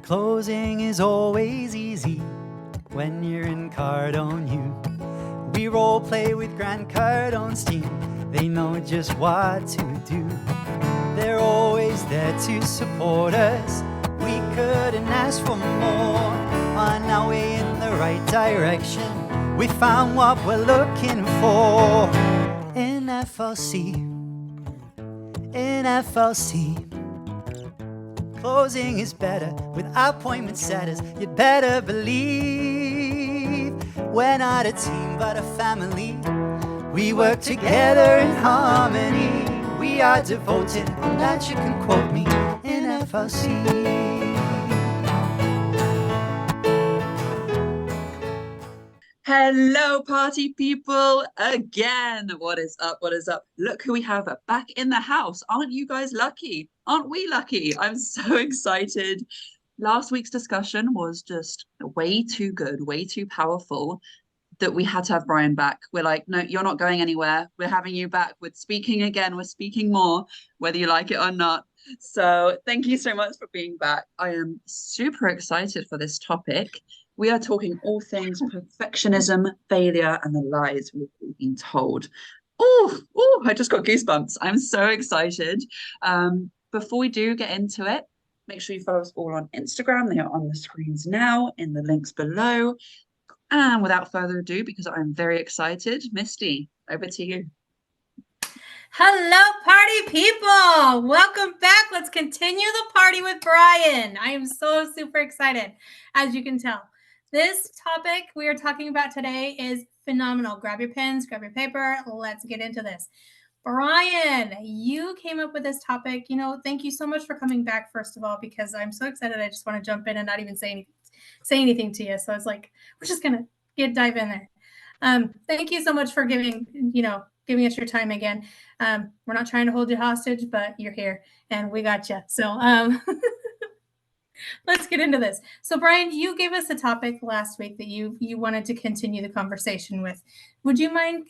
Closing is always easy when you're in Cardone U. We role play with Grant Cardone's team. They know just what to do. They're always there to support us. We couldn't ask for more. On our way in the right direction, we found what we're looking for. In FLC, in FLC. Closing is better with appointment setters. You'd better believe we're not a team but a family. We work together in harmony. We are devoted, on that you can quote me, in FLC. Hello, party people, again. What is up? What is up? Look who we have back in the house. Aren't you guys lucky? Aren't we lucky? I'm so excited. Last week's discussion was just way too good, way too powerful that we had to have Brian back. We're like, no, you're not going anywhere. We're having you back. We're speaking again. We're speaking more, whether you like it or not. So thank you so much for being back. I am super excited for this topic. We are talking all things perfectionism, failure, and the lies we've been told. Oh, I just got goosebumps. I'm so excited. Before we do get into it, make sure you follow us all on Instagram. They are on the screens now in the links below. And without further ado, because I'm very excited, Misty, over to you. Hello, party people. Welcome back. Let's continue the party with Brian. I am so super excited, as you can tell. This topic we are talking about today is phenomenal. Grab your pens, grab your paper. Let's get into this. Brian, you came up with this topic. Thank you so much for coming back, first of all, because I'm so excited. I just want to jump in and not even say anything to you. So I was like, we're just going to dive in there. Thank you so much for giving us your time again. We're not trying to hold you hostage, but you're here and we got you. So let's get into this. So Brian, you gave us a topic last week that you wanted to continue the conversation with. Would you mind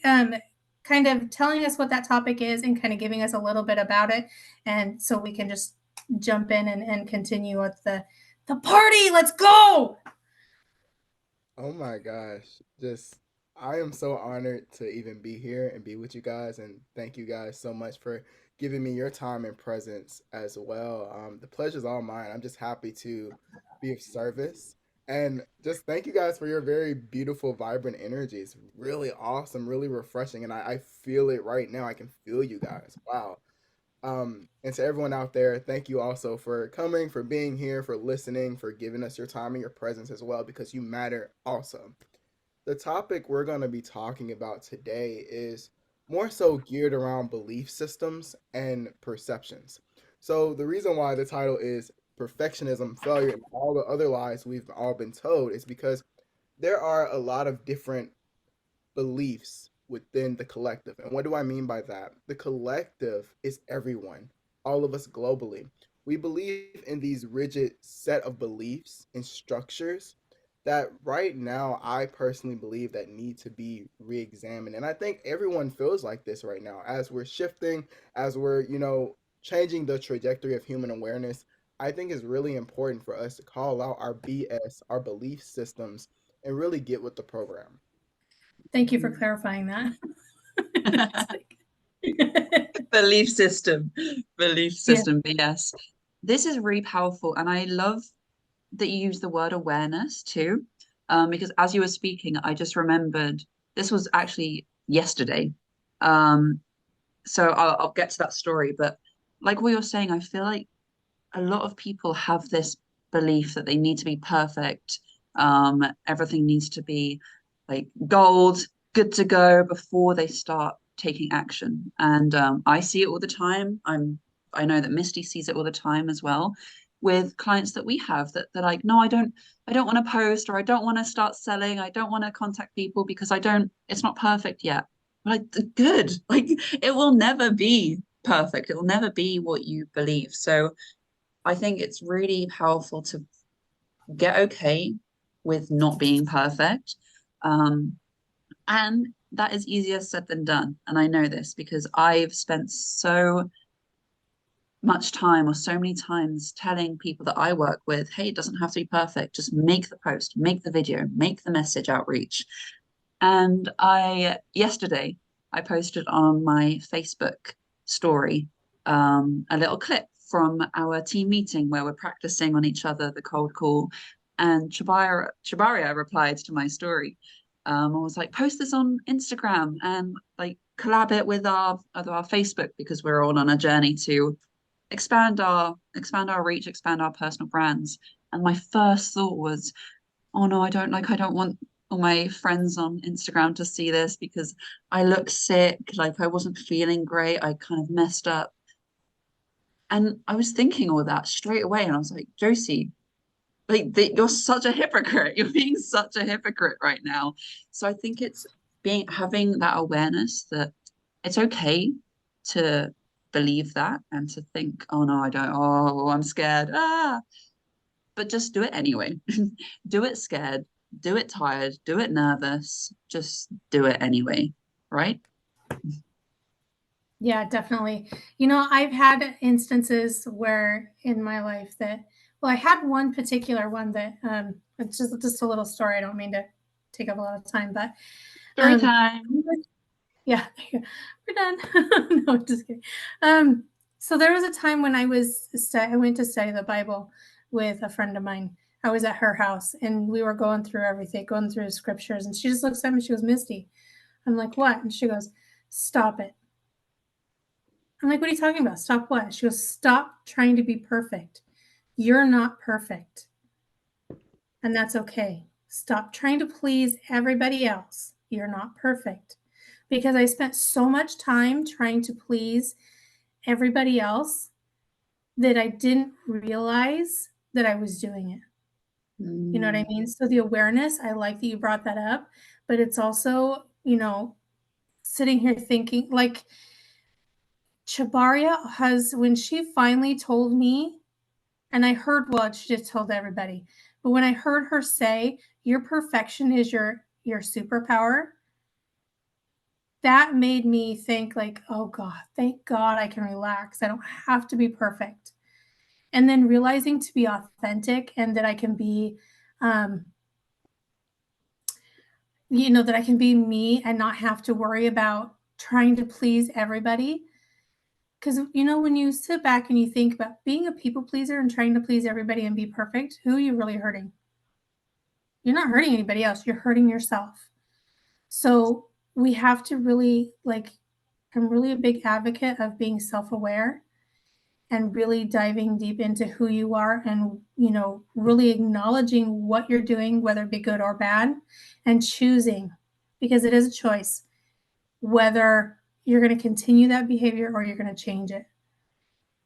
kind of telling us what that topic is and kind of giving us a little bit about it, and so we can just jump in and continue with the party? Let's go. Oh my gosh. I am so honored to even be here and be with you guys. And thank you guys so much for giving me your time and presence as well. The pleasure's all mine. I'm just happy to be of service. And just thank you guys for your very beautiful, vibrant energy. It's really awesome, really refreshing. And I feel it right now. I can feel you guys. Wow. And to everyone out there, thank you also for coming, for being here, for listening, for giving us your time and your presence as well, because you matter also. The topic we're going to be talking about today is more so geared around belief systems and perceptions. So the reason why the title is Perfectionism, Failure, and all the other lies we've all been told is because there are a lot of different beliefs within the collective. And what do I mean by that? The collective is everyone, all of us globally. We believe in these rigid set of beliefs and structures that right now I personally believe that need to be re-examined. And I think everyone feels like this right now as we're shifting, as we're, changing the trajectory of human awareness. I think it's really important for us to call out our BS, our belief systems, and really get with the program. Thank you for clarifying that. Belief system, BS. This is really powerful. And I love that you use the word awareness too, because as you were speaking, I just remembered this was actually yesterday. So I'll get to that story. But like what you're saying, I feel like a lot of people have this belief that they need to be perfect. Everything needs to be like gold, good to go before they start taking action. And I see it all the time. I know that Misty sees it all the time as well with clients that we have that they're like, no, I don't want to post, or I don't want to start selling. I don't want to contact people because it's not perfect yet. Like, good. Like, it will never be perfect. It will never be what you believe. So I think it's really powerful to get okay with not being perfect. And that is easier said than done. And I know this because I've spent so much time or so many times telling people that I work with, hey, it doesn't have to be perfect. Just make the post, make the video, make the message outreach. And yesterday, I posted on my Facebook story a little clip from our team meeting where we're practicing on each other the cold call. And Chabaria replied to my story. I was like, post this on Instagram and like collab it with our Facebook because we're all on a journey to expand our reach, expand our personal brands. And my first thought was, oh no, I don't want all my friends on Instagram to see this because I look sick, like I wasn't feeling great, I kind of messed up. And I was thinking all that straight away, and I was like, Josie, you're such a hypocrite. You're being such a hypocrite right now. So I think it's being having that awareness that it's okay to believe that and to think, oh no, I don't, oh, I'm scared. But just do it anyway. Do it scared, do it tired, do it nervous, just do it anyway, right? Yeah, definitely. You know, I've had instances where in my life that, well, I had one particular one that, it's just a little story. I don't mean to take up a lot of time, but Story um, time. yeah, we're done. No, just kidding. So there was a time when I went to study the Bible with a friend of mine. I was at her house and we were going through everything, going through the scriptures, and she just looks at me. She goes, "Misty," I'm like, "What?" And she goes, "Stop it." I'm like, "What are you talking about? Stop what?" She goes, "Stop trying to be perfect. You're not perfect. And that's okay. Stop trying to please everybody else. You're not perfect." Because I spent so much time trying to please everybody else that I didn't realize that I was doing it. You know what I mean? So the awareness, I like that you brought that up, but it's also, sitting here thinking like Chabaria has, when she finally told me, and I heard, well, she just told everybody, but when I heard her say, your perfection is your superpower, that made me think like, oh God, thank God I can relax. I don't have to be perfect. And then realizing to be authentic and that I can be, um, that I can be me and not have to worry about trying to please everybody. Because, when you sit back and you think about being a people pleaser and trying to please everybody and be perfect, who are you really hurting? You're not hurting anybody else, you're hurting yourself. So we have to really, like, I'm really a big advocate of being self aware and really diving deep into who you are and, really acknowledging what you're doing, whether it be good or bad, and choosing, because it is a choice, whether you're going to continue that behavior or you're going to change it.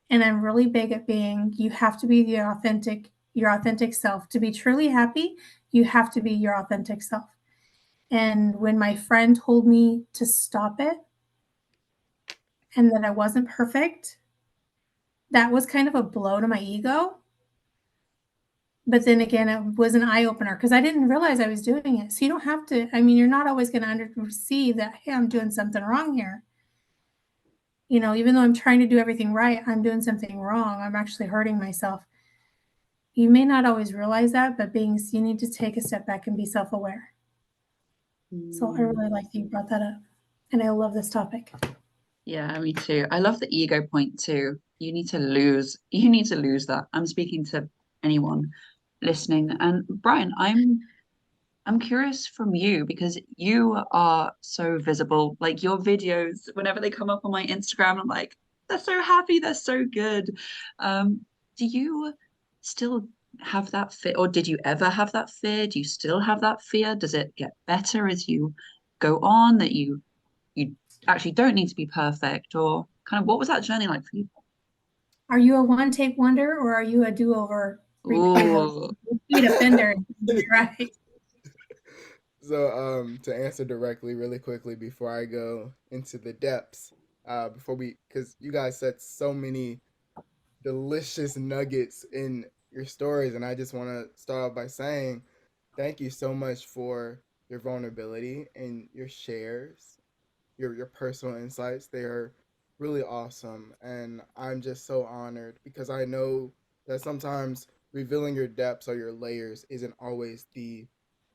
And I'm really big at you have to be your authentic self. To be truly happy, you have to be your authentic self. And when my friend told me to stop it and that I wasn't perfect, that was kind of a blow to my ego. But then again, it was an eye opener because I didn't realize I was doing it. So you don't have to, I mean, you're not always going to see that, hey, I'm doing something wrong here. Even though I'm trying to do everything right, I'm doing something wrong. I'm actually hurting myself. You may not always realize that, but you need to take a step back and be self aware. So I really like that you brought that up. And I love this topic. Yeah, me too. I love the ego point too. You need to lose that. I'm speaking to anyone listening. And Brian, I'm curious from you because you are so visible. Like your videos, whenever they come up on my Instagram, I'm like, they're so happy, they're so good. Do you still have that fear, or did you ever have that fear? Do you still have that fear? Does it get better as you go on, that you actually don't need to be perfect, or kind of what was that journey like for you? Are you a one take wonder or are you a do over Ooh. repeat offender? Right. So, to answer directly, really quickly, before I go into the depths, because you guys said so many delicious nuggets in your stories, and I just want to start off by saying thank you so much for your vulnerability and your shares, your personal insights. They are really awesome. And I'm just so honored because I know that sometimes revealing your depths or your layers isn't always the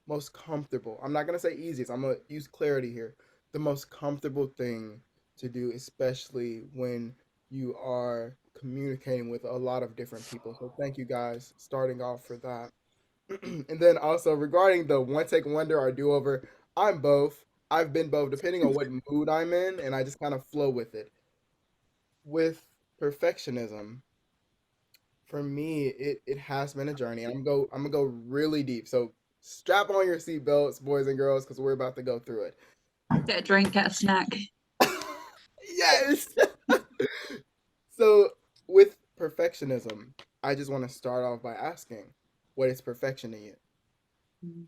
most comfortable. I'm not going to say easiest, I'm going to use clarity here. The most comfortable thing to do, especially when you are communicating with a lot of different people. So thank you guys starting off for that. And then also regarding the one take wonder or do over, I'm both. I've been both, depending on what mood I'm in, and I just kind of flow with it. With perfectionism, for me, it has been a journey. I'm gonna go really deep. So strap on your seatbelts, boys and girls, because we're about to go through Get a drink, get a snack. it. Yes. So with perfectionism, I just want to start off by asking, what is perfection to you? Mm.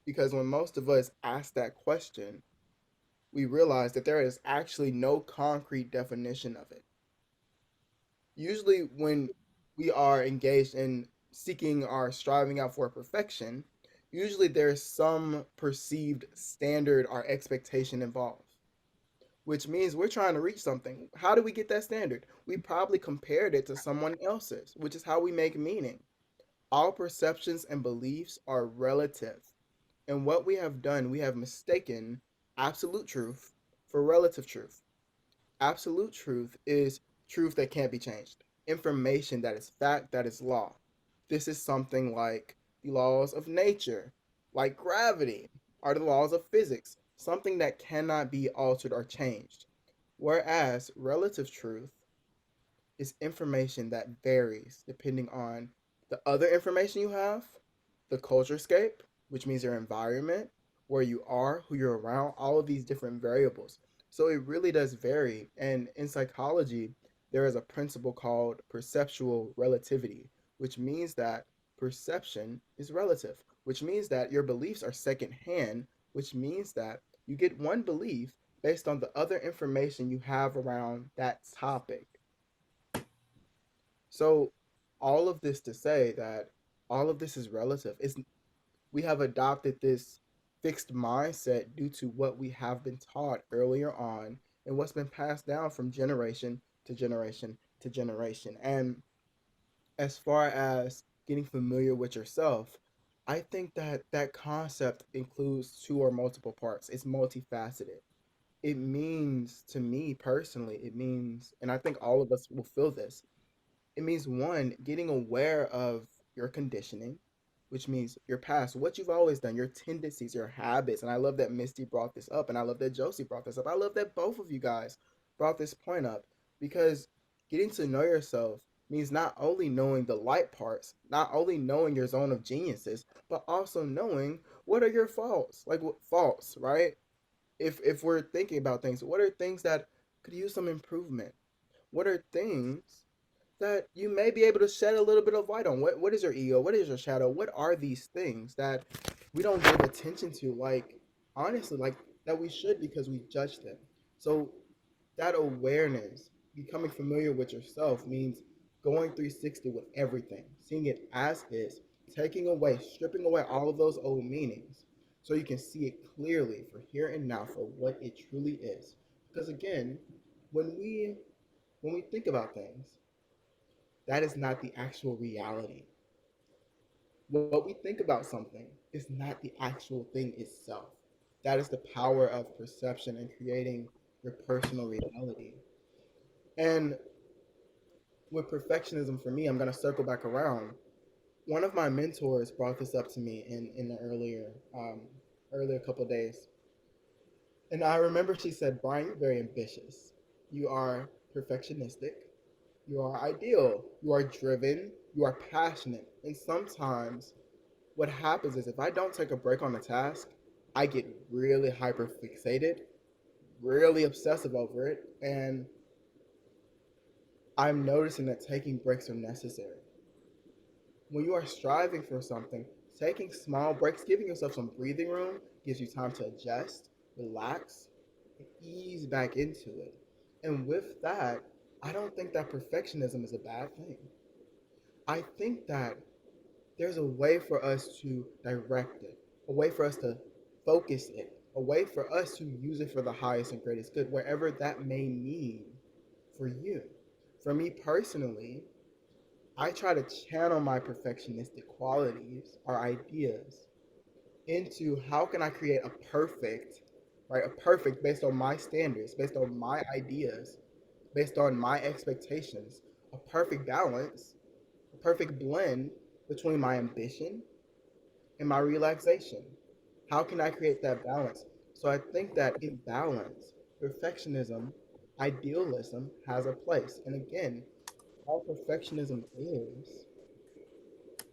Because when most of us ask that question, we realize that there is actually no concrete definition of it. Usually, when we are engaged in seeking or striving out for perfection, usually there's some perceived standard or expectation involved, which means we're trying to reach something. How do we get that standard? We probably compared it to someone else's, which is how we make meaning. All perceptions and beliefs are relative. And what we have done, we have mistaken absolute truth for relative truth. Absolute truth is truth that can't be changed, information that is fact, that is law. This is something like the laws of nature, like gravity, or the laws of physics, something that cannot be altered or changed. Whereas relative truth is information that varies depending on the other information you have, the culture scape, which means your environment, where you are, who you're around, all of these different variables. So it really does vary. And in psychology, there is a principle called perceptual relativity, which means that perception is relative, which means that your beliefs are secondhand, which means that you get one belief based on the other information you have around that topic. So all of this to say that all of this is relative. It's we have adopted this fixed mindset due to what we have been taught earlier on and what's been passed down from generation to generation to generation. And as far as getting familiar with yourself, I think that that concept includes two or multiple parts. It's multifaceted. It means to me personally, it means, and I think all of us will feel this, it means one, getting aware of your conditioning, which means your past, what you've always done, your tendencies, your habits. And I love that Misty brought this up, and I love that Josie brought this up. I love that both of you guys brought this point up because getting to know yourself means not only knowing the light parts, not only knowing your zone of geniuses, but also knowing what are your faults, like what faults, right? If we're thinking about things, what are things that could use some improvement? What are things that you may be able to shed a little bit of light on? What is your ego? What is your shadow? What are these things that we don't give attention to? Like honestly, like that we should because we judge them. So that awareness, becoming familiar with yourself means going 360 with everything, seeing it as is, taking away, stripping away all of those old meanings so you can see it clearly for here and now for what it truly is. Because again, when we when we think about things, that is not the actual reality. What we think about something is not the actual thing itself. That is the power of perception and creating your personal reality. And with perfectionism for me, I'm going to circle back around. One of my mentors brought this up to me in the earlier couple of days. And I remember she said, Brian, you're very ambitious. You are perfectionistic. You are ideal. You are driven. You are passionate. And sometimes what happens is if I don't take a break on the task, I get really hyper fixated, really obsessive over it, and I'm noticing that taking breaks are necessary. When you are striving for something, taking small breaks, giving yourself some breathing room, gives you time to adjust, relax, and ease back into it. And with that, I don't think that perfectionism is a bad thing. I think that there's a way for us to direct it, a way for us to focus it, a way for us to use it for the highest and greatest good, wherever that may mean. for you. For me personally, I try to channel my perfectionistic qualities or ideas into how can I create a perfect, right? A perfect based on my standards, based on my ideas, based on my expectations, a perfect balance, a perfect blend between my ambition and my relaxation. How can I create that balance? So I think that in balance, perfectionism, idealism has a place. And again, all perfectionism is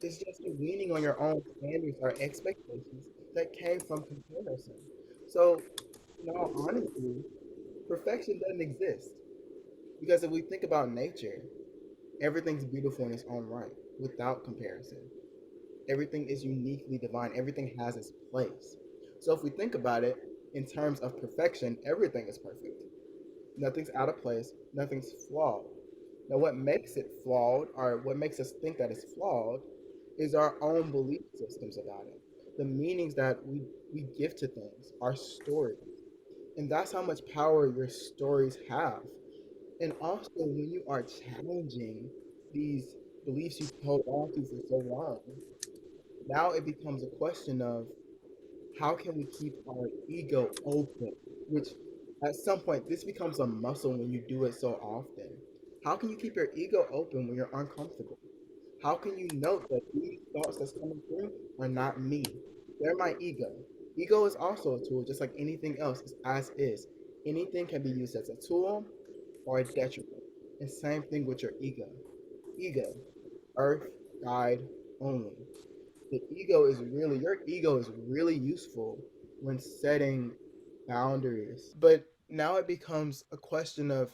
just you leaning on your own standards or expectations that came from comparison. So, in all honesty, perfection doesn't exist. Because if we think about nature, everything's beautiful in its own right without comparison. Everything is uniquely divine, everything has its place. So, if we think about it in terms of perfection, everything is perfect. Nothing's out of place, nothing's flawed. Now, what makes it flawed, or what makes us think that it's flawed, is our own belief systems about it. The meanings that we give to things, our stories. And that's how much power your stories have. And also, when you are challenging these beliefs you've held on to for so long, now it becomes a question of how can we keep our ego open? Which at some point, this becomes a muscle when you do it so often. How can you keep your ego open when you're uncomfortable? How can you note that these thoughts that's coming through are not me? They're my ego. Ego is also a tool, just like anything else, as is. Anything can be used as a tool or a detriment. And same thing with your ego. Ego, earth, guide only. Your ego is really useful when setting boundaries. But now it becomes a question of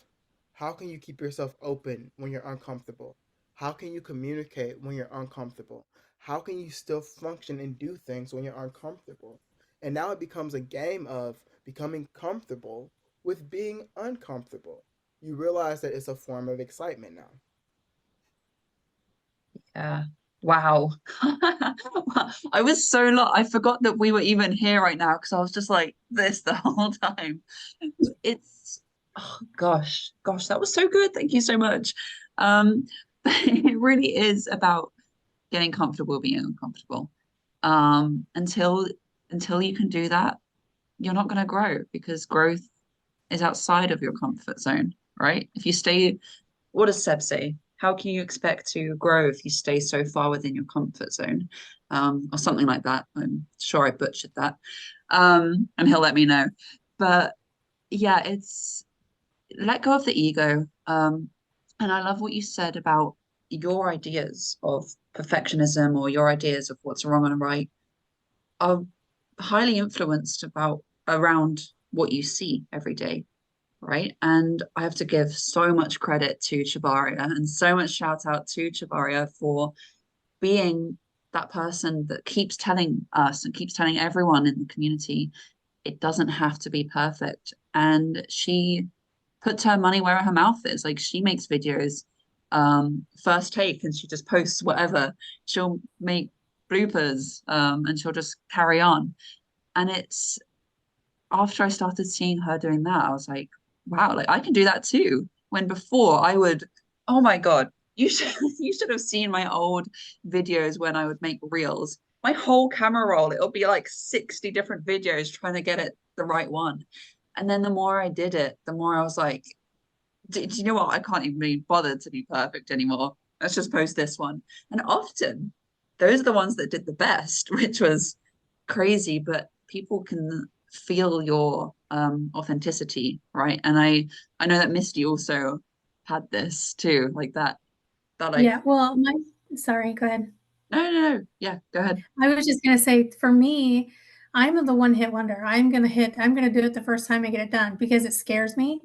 how can you keep yourself open when you're uncomfortable? How can you communicate when you're uncomfortable? How can you still function and do things when you're uncomfortable? And now it becomes a game of becoming comfortable with being uncomfortable. You realize that it's a form of excitement now. Yeah. Wow. I was so lost. I forgot that we were even here right now because I was just like this the whole time. It's oh gosh, that was so good. Thank you so much. Um, it really is about getting comfortable being uncomfortable. Until you can do that, you're not going to grow because growth is outside of your comfort zone, right? If you stay, what does Seb say? How can you expect to grow if you stay so far within your comfort zone? Or something like that. I'm sure I butchered that. And he'll let me know. But yeah, it's let go of the ego. And I love what you said about your ideas of perfectionism or your ideas of what's wrong and right are highly influenced about around what you see every day, right? And I have to give so much credit to Chabaria and so much shout out to Chabaria for being that person that keeps telling us and keeps telling everyone in the community it doesn't have to be perfect. And she puts her money where her mouth is. Like she makes videos first take and she just posts whatever. She'll make bloopers and she'll just carry on. And it's after I started seeing her doing that, I was like, wow, like I can do that too. When before I would, oh my God, you should you should have seen my old videos when I would make reels. My whole camera roll, it'll be like 60 different videos trying to get it the right one. And then the more I did it, the more I was like, do you know what? I can't even be bothered to be perfect anymore. Let's just post this one. And often those are the ones that did the best, which was crazy, but people can feel your authenticity, right? And I know that Misty also had this too, like that like Yeah, well, sorry, go ahead. no. Yeah, go ahead. I was just gonna say, for me, I'm the one hit wonder. I'm gonna do it the first time I get it done because it scares me.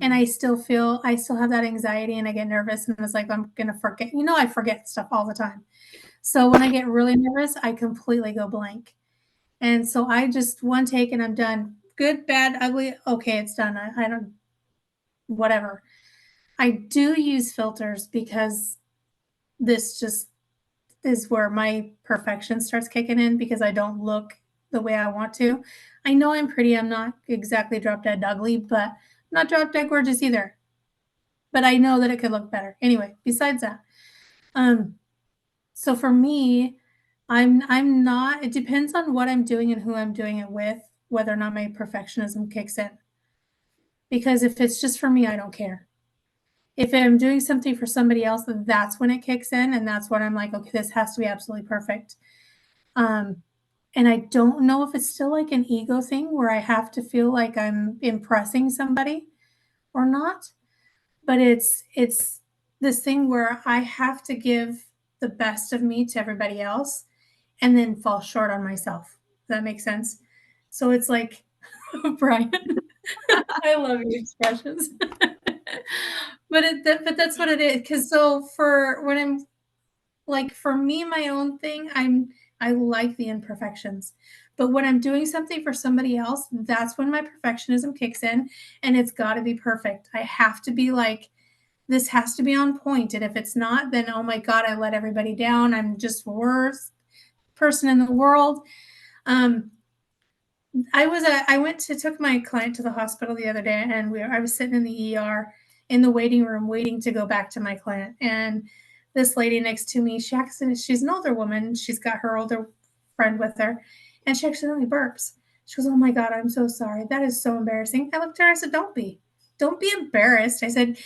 And I still have that anxiety and I get nervous and it's like I'm gonna forget. I forget stuff all the time. So when I get really nervous, I completely go blank. And so I just one take and I'm done. Good, bad, ugly. Okay, it's done. I don't whatever. I do use filters because this just is where my perfection starts kicking in because I don't look the way I want to. I know I'm pretty. I'm not exactly drop dead ugly, but I'm not drop dead gorgeous either. but I know that it could look better. Anyway, besides that, um, so for me, I'm not. It depends on what I'm doing and who I'm doing it with, whether or not my perfectionism kicks in. Because if it's just for me, I don't care. If I'm doing something for somebody else, that's when it kicks in, and that's when I'm like, okay, this has to be absolutely perfect. Um, and I don't know if it's still like an ego thing where I have to feel like I'm impressing somebody or not, but it's this thing where I have to give the best of me to everybody else and then fall short on myself. Does that make sense? So it's like, Brian, I love your expressions. But that's what it is. Because so for when I'm like for me, my own thing, I like the imperfections. But when I'm doing something for somebody else, that's when my perfectionism kicks in, and it's got to be perfect. I have to be like, this has to be on point, and if it's not, then oh my god, I let everybody down. I'm just worst person in the world. Um, I went to took my client to the hospital the other day, and I was sitting in the ER in the waiting room waiting to go back to my client. And this lady next to me, she's an older woman. She's got her older friend with her, and she accidentally burps. She goes, "Oh my god, I'm so sorry. That is so embarrassing." I looked at her. I said, don't be embarrassed." I said,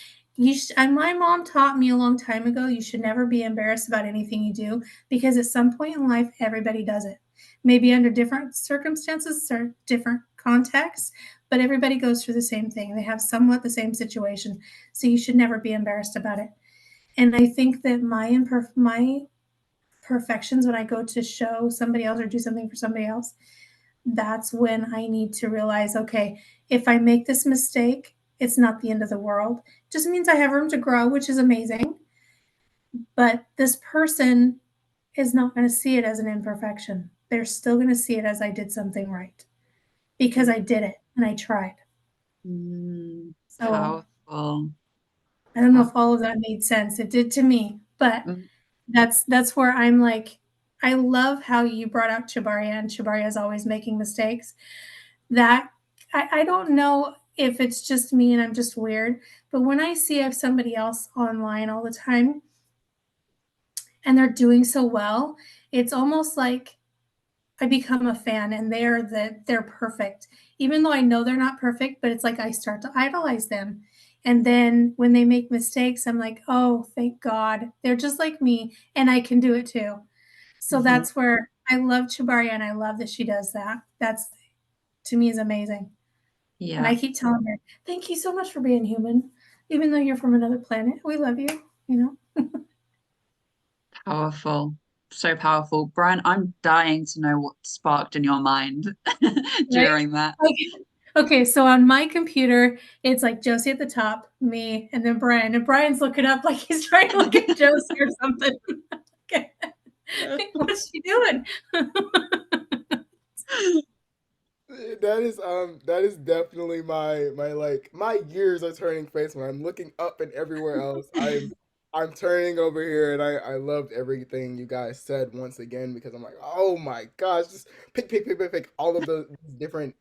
and my mom taught me a long time ago, you should never be embarrassed about anything you do because at some point in life, everybody does it, maybe under different circumstances or different contexts, but everybody goes through the same thing. They have somewhat the same situation. So you should never be embarrassed about it. And I think that my perfections, when I go to show somebody else or do something for somebody else, that's when I need to realize, okay, if I make this mistake, it's not the end of the world. It just means I have room to grow, which is amazing. But this person is not going to see it as an imperfection. They're still going to see it as I did something right because I did it and I tried. So Powerful. I don't know if Powerful. all of that made sense. It did to me, but Mm, that's where I'm like, I love how you brought out Chabaria, and Chabaria is always making mistakes. That I don't know if it's just me and I'm just weird, but when I see somebody else online all the time and they're doing so well, it's almost like I become a fan and they're perfect. Even though I know they're not perfect, but it's like I start to idolize them. And then when they make mistakes, I'm like, "Oh, thank God. They're just like me and I can do it too." So mhm. that's where I love Chabaria and I love that she does that. That's to me is amazing. And Yeah, I keep telling her, "Thank you so much for being human. Even though you're from another planet, we love you, you know?" powerful. So powerful. Brian, I'm dying to know what sparked in your mind Right? during that. Like, okay, so on my computer, it's like Josie at the top, me, and then Brian. And Brian's looking up like he's trying to look at Josie or something. Okay. What's she doing? That is definitely my like my gears are turning face when I'm looking up and everywhere else. I'm turning over here and I loved everything you guys said once again because I'm like, oh my gosh, just pick all of the different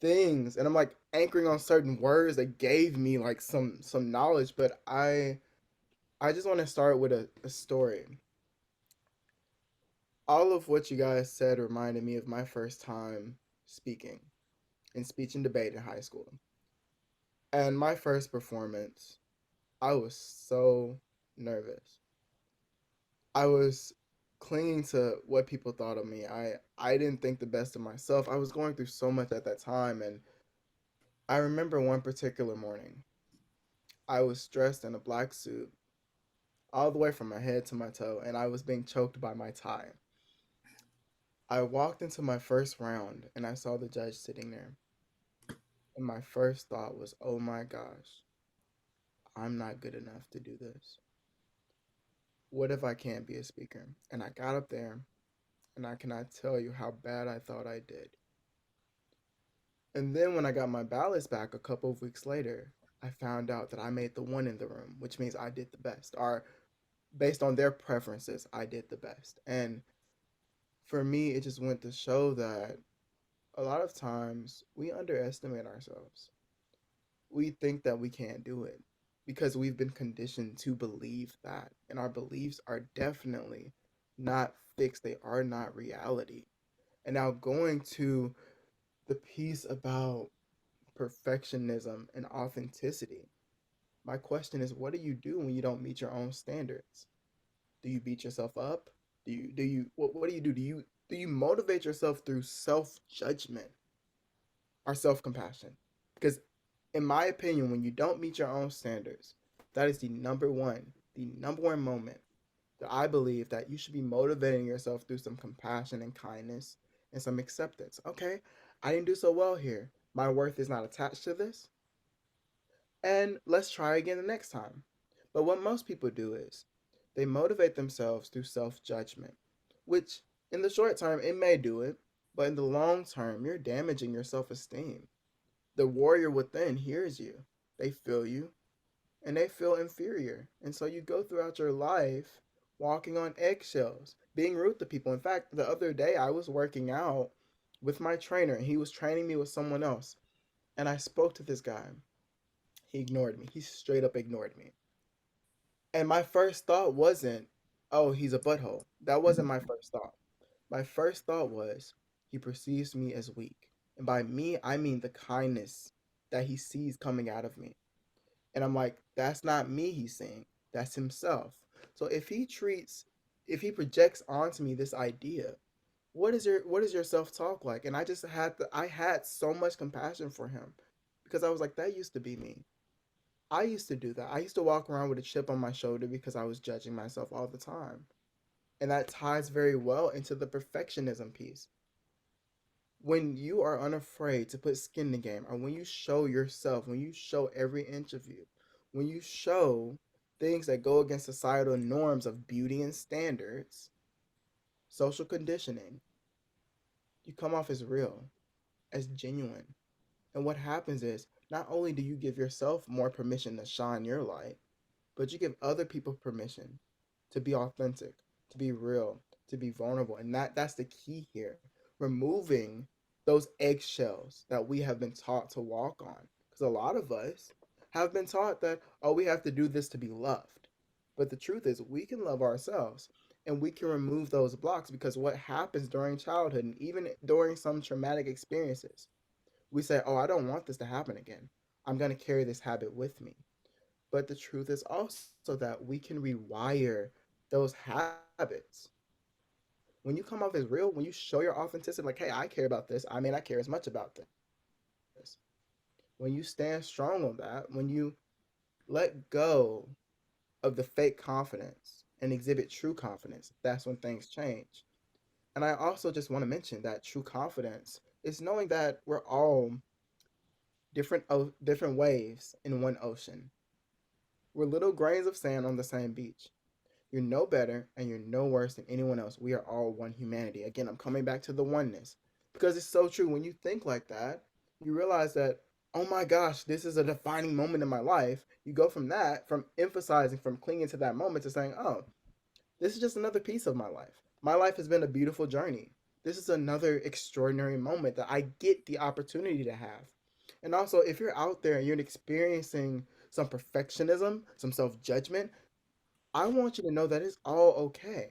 things. And I'm like anchoring on certain words that gave me like some knowledge, but I just want to start with a story. All of what you guys said reminded me of my first time speaking in speech and debate in high school. And my first performance, I was so nervous. I was clinging to what people thought of me. I didn't think the best of myself. I was going through so much at that time, and I remember one particular morning. I was dressed in a black suit all the way from my head to my toe, and I was being choked by my tie. I walked into my first round and I saw the judge sitting there. And my first thought was, oh my gosh, I'm not good enough to do this. What if I can't be a speaker? And I got up there and I cannot tell you how bad I thought I did. And then when I got my ballots back a couple of weeks later, I found out that I made the one in the room, which means I did the best. Or based on their preferences, I did the best. And for me, it just went to show that a lot of times we underestimate ourselves. We think that we can't do it. because we've been conditioned to believe that. And our beliefs are definitely not fixed, they are not reality. And now, going to the piece about perfectionism and authenticity, my question is, what do you do when you don't meet your own standards? Do you beat yourself up? What do you do? Do you motivate yourself through self-judgment or self-compassion? Because in my opinion, when you don't meet your own standards, that is the number one moment that I believe that you should be motivating yourself through some compassion and kindness and some acceptance. Okay, I didn't do so well here. My worth is not attached to this, and let's try again the next time. But what most people do is they motivate themselves through self judgment, which in the short term it may do it, but in the long term you're damaging your self esteem. The warrior within hears you, they feel you, and they feel inferior. And so you go throughout your life walking on eggshells, being rude to people. In fact, the other day I was working out with my trainer and he was training me with someone else. And I spoke to this guy. He ignored me. He straight up ignored me. And my first thought wasn't, oh, he's a butthole. That wasn't my first thought. My first thought was, he perceives me as weak. And by me, I mean the kindness that he sees coming out of me. And I'm like, that's not me he's seeing. That's himself. So if he projects onto me this idea, what is your self-talk like? And I had so much compassion for him because I was like, that used to be me. I used to do that. I used to walk around with a chip on my shoulder because I was judging myself all the time. And that ties very well into the perfectionism piece. When you are unafraid to put skin in the game, or when you show yourself, when you show every inch of you, when you show things that go against societal norms of beauty and standards, social conditioning, you come off as real, as genuine. And what happens is, not only do you give yourself more permission to shine your light, but you give other people permission to be authentic, to be real, to be vulnerable. And that's the key here. Removing those eggshells that we have been taught to walk on. Because a lot of us have been taught that, oh, we have to do this to be loved. But the truth is, we can love ourselves and we can remove those blocks because what happens during childhood and even during some traumatic experiences, we say, oh, I don't want this to happen again. I'm going to carry this habit with me. But the truth is also that we can rewire those habits. When you come off as real, when you show your authenticity, like, hey, I care about this, I may not care as much about this. When you stand strong on that, when you let go of the fake confidence and exhibit true confidence, that's when things change. And I also just want to mention that true confidence is knowing that we're all different waves in one ocean. We're little grains of sand on the same beach. You're no better and you're no worse than anyone else. We are all one humanity. Again, I'm coming back to the oneness because it's so true. When you think like that, you realize that, oh my gosh, this is a defining moment in my life. You go from that, from emphasizing, from clinging to that moment to saying, oh, this is just another piece of my life. My life has been a beautiful journey. This is another extraordinary moment that I get the opportunity to have. And also, if you're out there and you're experiencing some perfectionism, some self judgment, I want you to know that it's all okay.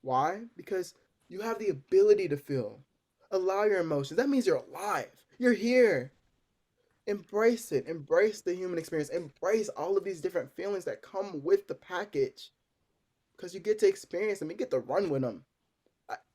Why? Because you have the ability to feel. Allow your emotions. That means you're alive. You're here. Embrace it. Embrace the human experience. Embrace all of these different feelings that come with the package because you get to experience them. You get to run with them.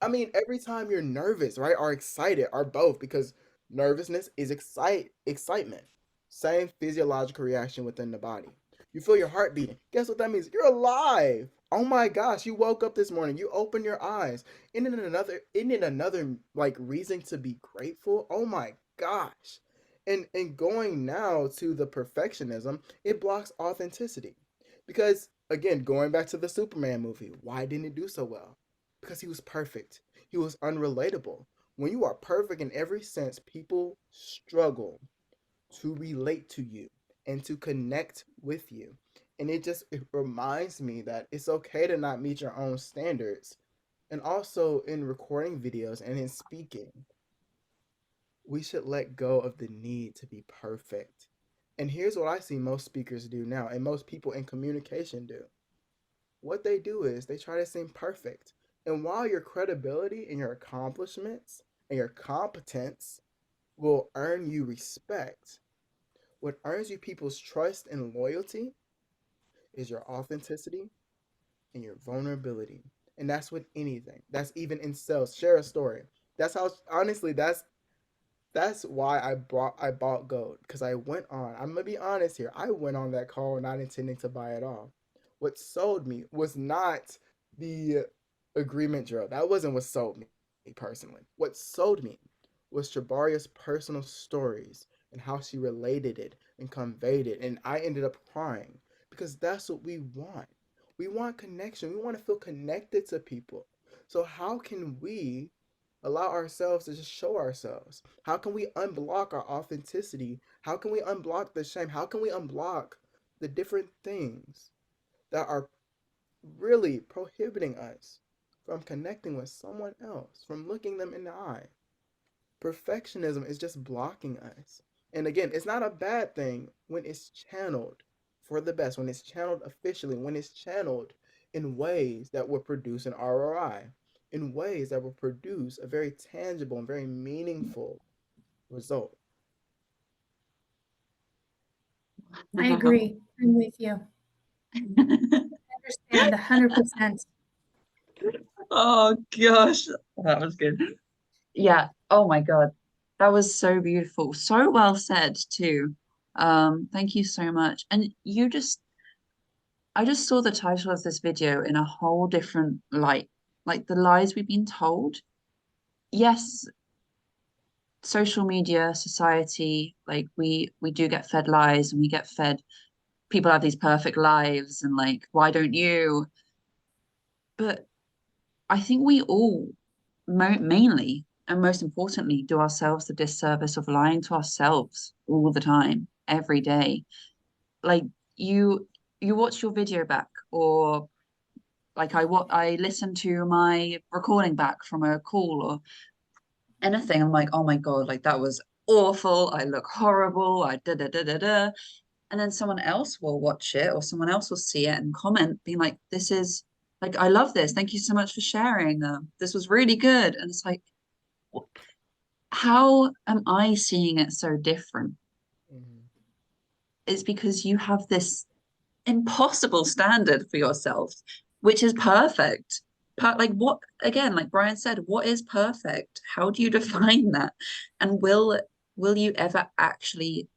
I mean, every time you're nervous, right, or excited, or both, because nervousness is excitement. Same physiological reaction within the body. You feel your heart beating. Guess what that means? You're alive. Oh my gosh, you woke up this morning. You open your eyes. Isn't it another like reason to be grateful? Oh my gosh. And going now to the perfectionism, it blocks authenticity. Because again, going back to the Superman movie, why didn't it do so well? Because he was perfect. He was unrelatable. When you are perfect in every sense, people struggle to relate to you and to connect with you. And it reminds me that it's okay to not meet your own standards. And also in recording videos and in speaking, we should let go of the need to be perfect And here's what I see most speakers do now, and most people in communication do. What they do is they try to seem perfect. And while your credibility and your accomplishments and your competence will earn you respect, what earns you people's trust and loyalty is your authenticity and your vulnerability. And that's with anything. That's even in sales. Share a story. That's how honestly that's why I bought gold, because I went on. I'm gonna be honest here. I went on that call not intending to buy it all. What sold me was not the agreement drill. That wasn't what sold me personally. What sold me was Shabaria's personal stories and how she related it and conveyed it, and I ended up crying because that's what we want. We want connection. We want to feel connected to people. So how can we allow ourselves to just show ourselves? How can we unblock our authenticity? How can we unblock the shame? How can we unblock the different things that are really prohibiting us from connecting with someone else, from looking them in the eye? Perfectionism is just blocking us. And again, it's not a bad thing when it's channeled for the best, when it's channeled efficiently, when it's channeled in ways that will produce an ROI, in ways that will produce a very tangible and very meaningful result. I agree. I'm with you. I understand 100%. Oh gosh, that was good. Yeah. Oh my God. That was so beautiful. So well said too. Thank you so much. And I just saw the title of this video in a whole different light. Like the lies we've been told. Yes, social media, society, like we do get fed lies and we get fed people have these perfect lives and like, why don't you? But I think we all mainly and most importantly do ourselves the disservice of lying to ourselves all the time, every day. Like you you watch your video back, or like I listen to my recording back from a call or anything. I'm like, oh my God, like that was awful. I look horrible. I da da da da da. And then someone else will watch it or someone else will see it and comment, being like, this is like, I love this. Thank you so much for sharing. This was really good. And it's like, how am I seeing it so different? Mhm. It's because you have this impossible standard for yourself, which is perfect. Like what, again, like Brian said, what is perfect? How do you define that? And will you ever actually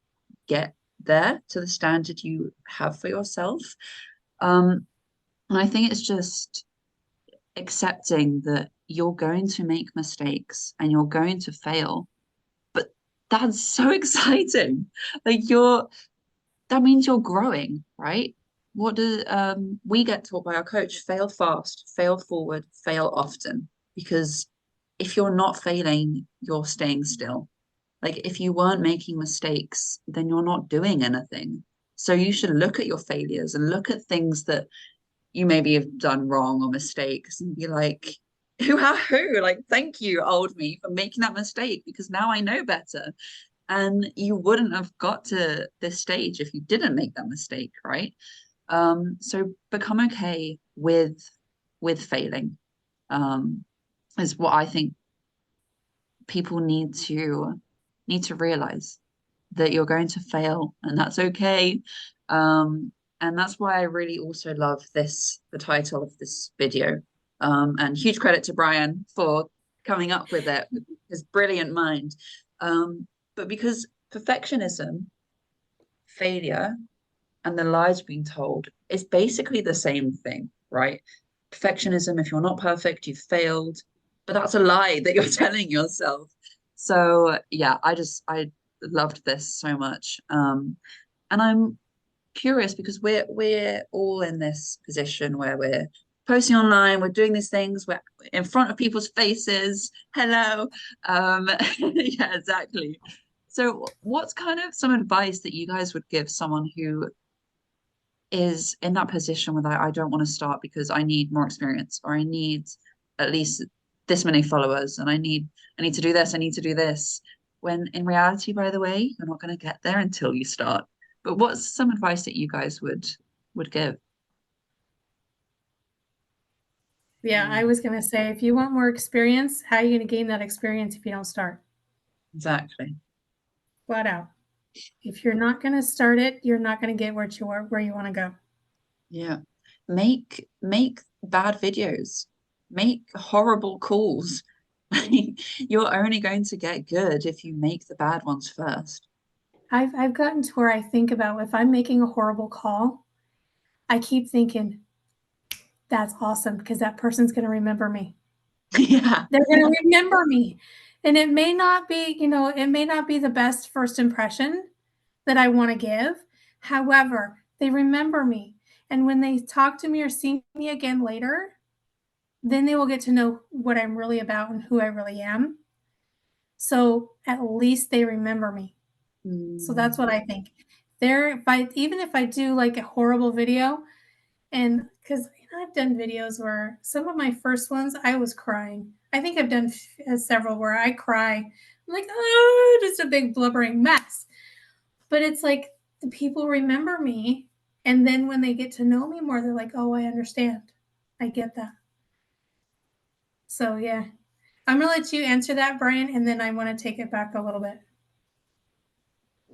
get there to the standard you have for yourself? And I think it's just accepting that you're going to make mistakes and you're going to fail. But that's so exciting. Like that means you're growing, right? What do we get taught by our coach? Fail fast, fail forward, fail often. Because if you're not failing, you're staying still. Like if you weren't making mistakes, then you're not doing anything. So you should look at your failures and look at things that you maybe have done wrong or mistakes and be like, who? Like, thank you, old me, for making that mistake because now I know better. And you wouldn't have got to this stage if you didn't make that mistake, right? So become okay with failing, um, is what I think people need to realize that you're going to fail and that's okay. And that's why I really also love the title of this video. And huge credit to Brian for coming up with it, with his brilliant mind. But because perfectionism, failure, and the lies being told is basically the same thing, right? Perfectionism, if you're not perfect, you've failed, but that's a lie that you're telling yourself. So yeah, I loved this so much. And I'm curious because we're all in this position where we're posting online, we're doing these things, we're in front of people's faces. Hello. Yeah, exactly. So what's kind of some advice that you guys would give someone who is in that position where I don't want to start because I need more experience or I need at least this many followers and I need to do this, I need to do this. When in reality, by the way, you're not going to get there until you start. But what's some advice that you guys would give? Yeah, I was going to say, if you want more experience, how are you going to gain that experience if you don't start? Exactly. Flat out. If you're not going to start it, you're not going to get where you want to go. Yeah. Make bad videos. Make horrible calls. You're only going to get good if you make the bad ones first. I've gotten to where I think about if I'm making a horrible call, I keep thinking, that's awesome because that person's going to remember me. Yeah. They're going to remember me. And it may not be, it may not be the best first impression that I want to give. However, they remember me. And when they talk to me or see me again later, then they will get to know what I'm really about and who I really am. So at least they remember me. So that's what I think. Even if I do like a horrible video, and because I've done videos where some of my first ones I was crying. I think I've done several where I cry. I'm like, oh, just a big blubbering mess. But it's like the people remember me, and then when they get to know me more, they're like, oh, I understand. I get that. So yeah, I'm gonna let you answer that, Brian, and then I want to take it back a little bit.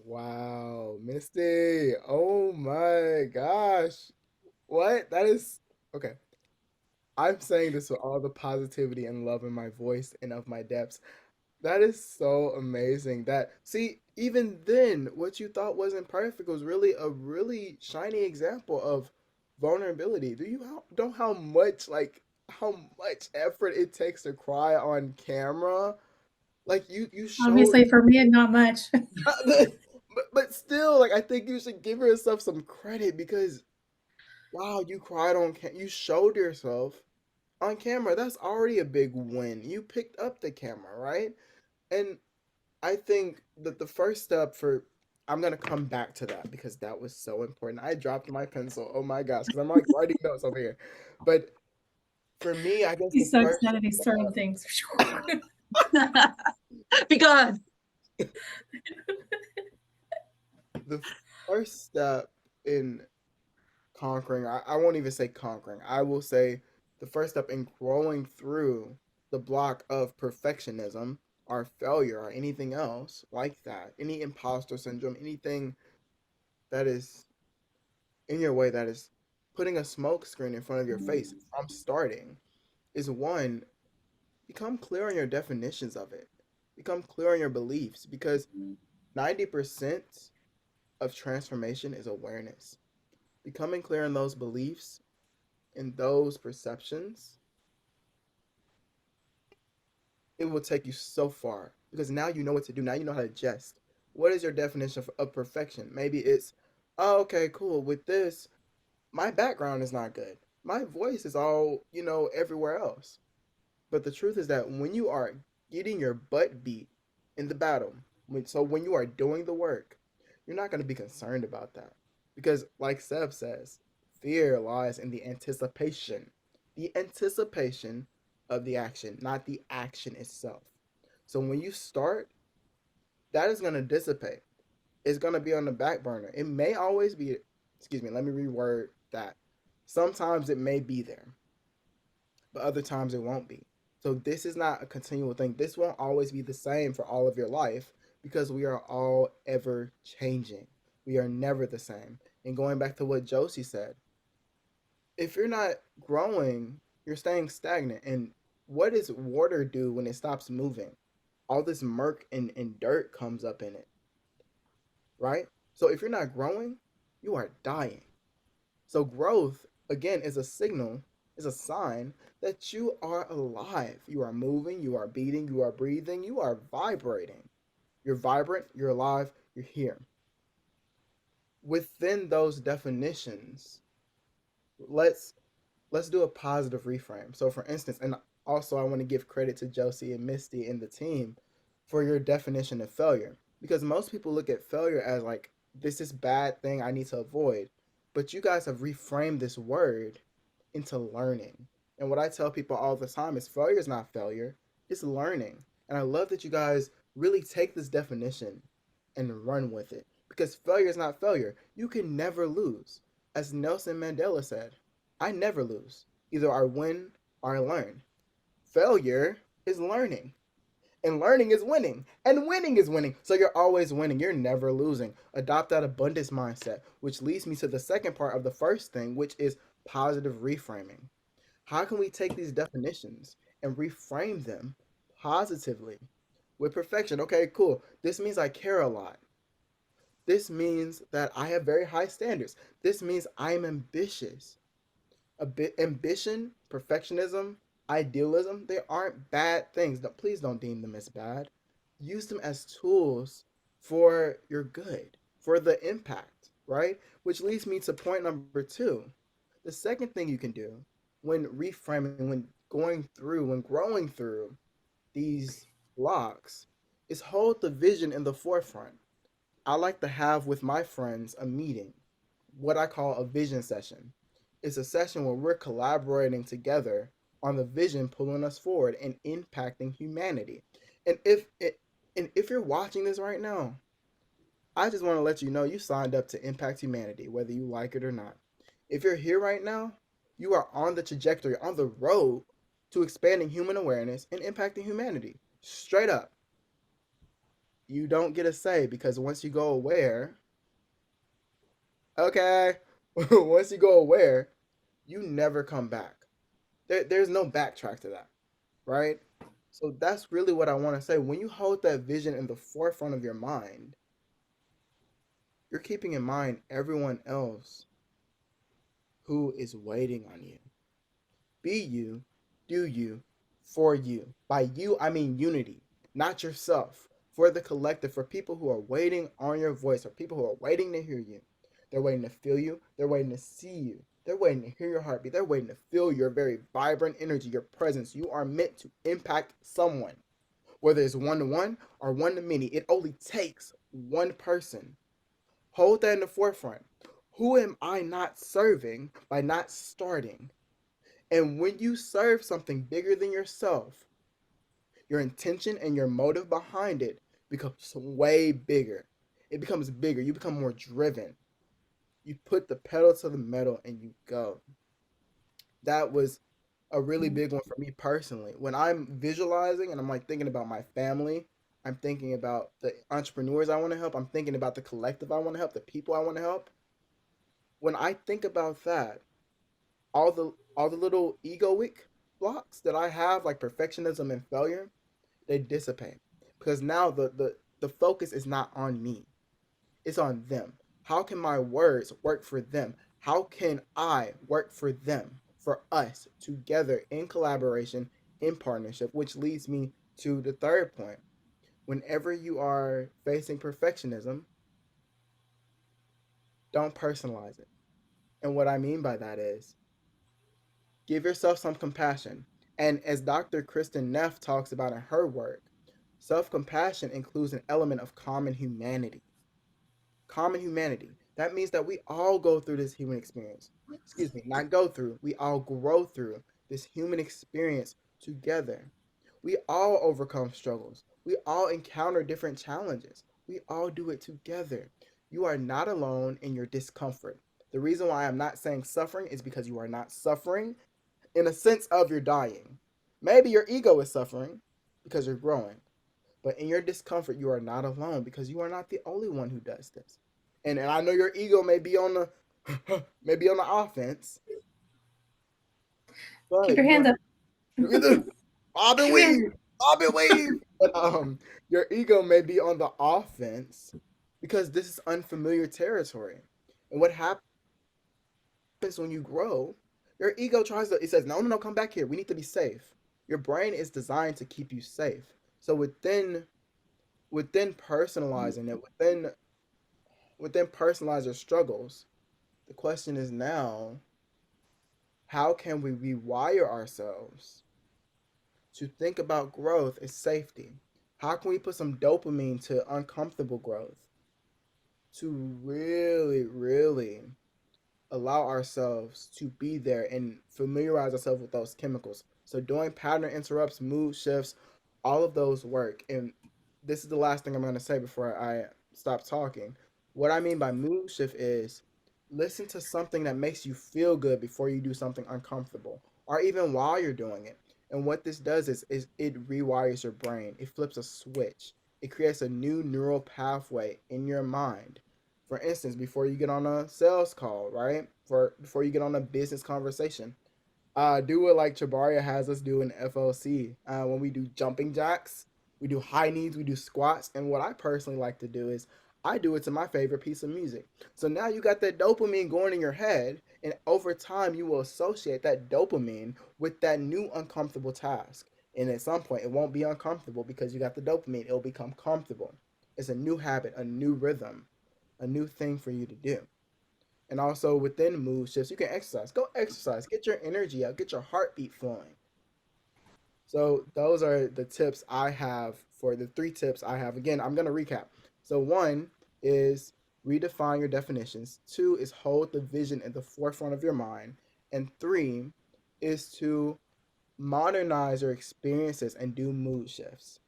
Wow, Misty. Oh my gosh. What? That is okay. I'm saying this with all the positivity and love in my voice and of my depths. That is so amazing. That see, even then, what you thought wasn't perfect was really a really shiny example of vulnerability. Do you know how much effort it takes to cry on camera? Like you showed, Obviously, for me, not much. but still, like I think you should give yourself some credit because wow, you cried on you showed yourself on camera. That's already a big win. You picked up the camera, right? And I think that the first step for I'm gonna come back to that because that was so important. I dropped my pencil. Oh my gosh, because I'm like writing notes over here. But for me, I guess the He's so first excited. He's throwing things. Be gone. the first step in conquering, I won't even say conquering. I will say the first step in growing through the block of perfectionism or failure or anything else like that, any imposter syndrome, anything that is in your way that is putting a smoke screen in front of your face from starting is one, become clear on your definitions of it. Become clear on your beliefs because 90% of transformation is awareness. Becoming clear on those beliefs and those perceptions, it will take you so far because now you know what to do. Now you know how to adjust. What is your definition of perfection? Maybe it's, oh, okay, cool. With this, my background is not good. My voice is all, everywhere else. But the truth is that when you are getting your butt beat in the battle, when you are doing the work, you're not going to be concerned about that. Because, like Seb says, fear lies in the anticipation of the action, not the action itself. So when you start, that is going to dissipate. It's going to be on the back burner. It may always be, excuse me, let me reword that. Sometimes it may be there, but other times it won't be. So this is not a continual thing. This won't always be the same for all of your life because we are all ever changing. We are never the same. And going back to what Josie said, if you're not growing, you're staying stagnant. And what does water do when it stops moving? All this murk and dirt comes up in it, right? So if you're not growing, you are dying. So growth again is a signal, is a sign that you are alive. You are moving, you are beating, you are breathing, you are vibrating. You're vibrant, you're alive, you're here. Within those definitions, let's let's do a positive reframe. So for instance, and also I want to give credit to Josie and Misty and the team for your definition of failure. Because most people look at failure as like this is bad thing I need to avoid. But you guys have reframed this word into learning. And what I tell people all the time is failure is not failure, it's learning. And I love that you guys really take this definition and run with it because failure is not failure. You can never lose. As Nelson Mandela said, I never lose. Either I win or I learn. Failure is learning. And learning is winning. And winning is winning. So you're always winning. You're never losing. Adopt that abundance mindset, which leads me to the second part of the first thing, which is positive reframing. How can we take these definitions and reframe them positively? With perfection, okay, cool. This means I care a lot. This means that I have very high standards. This means I'm ambitious. A bit ambition, perfectionism, idealism, they aren't bad things. Please don't deem them as bad. Use them as tools for your good, for the impact, right? Which leads me to point number two. The second thing you can do when reframing, when going through, when growing through these blocks is hold the vision in the forefront. I like to have with my friends a meeting, what I call a vision session. It's a session where we're collaborating together on the vision pulling us forward and impacting humanity. And if you're watching this right now, I just want to let you know you signed up to impact humanity, whether you like it or not. If you're here right now, you are on the trajectory, on the road to expanding human awareness and impacting humanity. Straight up. You don't get a say because once you go aware, okay, once you go aware, you never come back. There's no backtrack to that, right? So that's really what I want to say. When you hold that vision in the forefront of your mind, you're keeping in mind everyone else who is waiting on you. Be you, do you, for you. By you, I mean unity, not yourself. For the collective, for people who are waiting on your voice, or people who are waiting to hear you. They're waiting to feel you. They're waiting to see you. They're waiting to hear your heartbeat. They're waiting to feel your very vibrant energy, your presence. You are meant to impact someone, whether it's one to one or one to many. It only takes one person. Hold that in the forefront. Who am I not serving by not starting? And when you serve something bigger than yourself, your intention and your motive behind it becomes way bigger. It becomes bigger. You become more driven. You put the pedal to the metal and you go. That was a really big one for me personally. When I'm visualizing and I'm like thinking about my family, I'm thinking about the entrepreneurs I want to help, I'm thinking about the collective I want to help, the people I want to help. When I think about that, all the little egoic blocks that I have, like perfectionism and failure, they dissipate because now the focus is not on me, it's on them. How can my words work for them? How can I work for them, for us together in collaboration, in partnership? Which leads me to the third point. Whenever you are facing perfectionism, don't personalize it. And what I mean by that is give yourself some compassion. And as Dr. Kristen Neff talks about in her work, self compassion includes an element of common humanity. Common humanity. That means that we all go through this human experience. Excuse me, not go through, we all grow through this human experience together. We all overcome struggles. We all encounter different challenges. We all do it together. You are not alone in your discomfort. The reason why I'm not saying suffering is because you are not suffering in a sense of you're dying. Maybe your ego is suffering because you're growing. But in your discomfort, you are not alone because you are not the only one who does this. And I know your ego may be on the maybe on the offense, Keep but your you hands are up. bob and Keep your hands weave, bob and weave. But your ego may be on the offense because this is unfamiliar territory. And what happens when you grow? Your ego tries to. It says, "No, no, no, come back here. We need to be safe." Your brain is designed to keep you safe. So within personalizing it, within personalizer struggles, the question is now, how can we rewire ourselves to think about growth as safety? How can we put some dopamine to uncomfortable growth to really, really allow ourselves to be there and familiarize ourselves with those chemicals? So doing pattern interrupts, mood shifts, all of those work. And this is the last thing I'm going to say before I stop talking. What I mean by mood shift is listen to something that makes you feel good before you do something uncomfortable or even while you're doing it. And what this does is it rewires your brain. It flips a switch. It creates a new neural pathway in your mind. For instance, before you get on a sales call, right? Before you get on a business conversation, do what like Chabaria has us do in FOC. When we do jumping jacks, we do high knees, we do squats, and what I personally like to do is I do it to my favorite piece of music. So now you got that dopamine going in your head, and over time you will associate that dopamine with that new uncomfortable task. And at some point, it won't be uncomfortable because you got the dopamine. It'll become comfortable. It's a new habit, a new rhythm, a new thing for you to do. And also within mood shifts, you can exercise. Go exercise. Get your energy out. Get your heartbeat flowing. So those are the tips I have for the 3 tips I have. Again, I'm gonna recap. So 1 is redefine your definitions. 2 is hold the vision at the forefront of your mind. And 3 is to modernize your experiences and do mood shifts.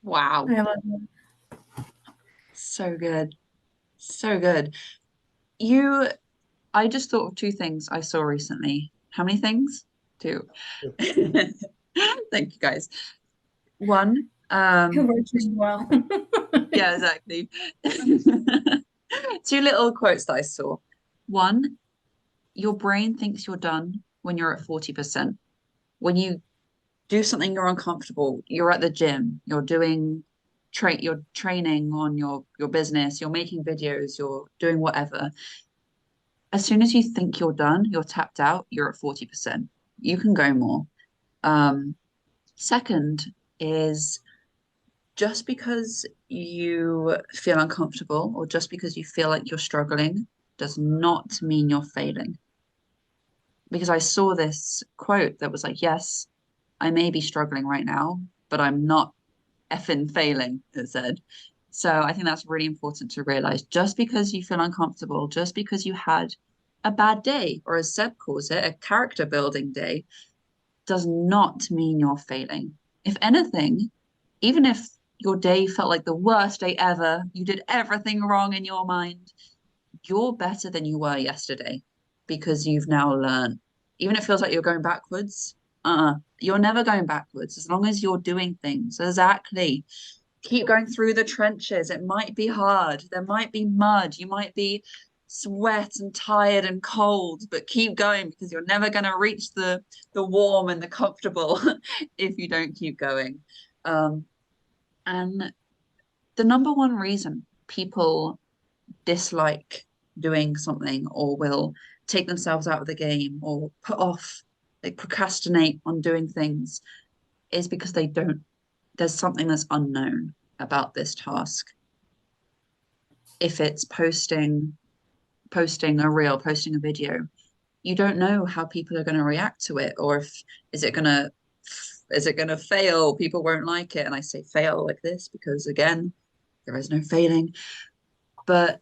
Wow. I love it. So good. So good. I just thought of 2 things I saw recently. How many things? 2. Thank you guys. One, It works really well. yeah, exactly. 2 little quotes that I saw. One, your brain thinks you're done when you're at 40%. When you do something you're uncomfortable, you're at the gym, you're training on your business, you're making videos, you're doing whatever. As soon as you think you're done, you're tapped out, you're at 40%. You can go more. Um, Second is just because you feel uncomfortable or just because you feel like you're struggling does not mean you're failing. Because I saw this quote that was like, yes, I may be struggling right now, but I'm not effing failing, it said. So I think that's really important to realize. Just because you feel uncomfortable, just because you had a bad day, or as Seb calls it, a character building day, does not mean you're failing. If anything, even if your day felt like the worst day ever, you did everything wrong in your mind, you're better than you were yesterday because you've now learned. Even if it feels like you're going backwards, you're never going backwards as long as you're doing things. Exactly. Keep going through the trenches. It might be hard. There might be mud. You might be sweat and tired and cold, but keep going because you're never going to reach the warm and the comfortable if you don't keep going. And the number one reason people dislike doing something or will take themselves out of the game or put off, like procrastinate on doing things, is because there's something that's unknown about this task. If it's posting a reel, posting a video, you don't know how people are going to react to it, or if is it going to fail, people won't like it. And I say fail like this because again, there is no failing, but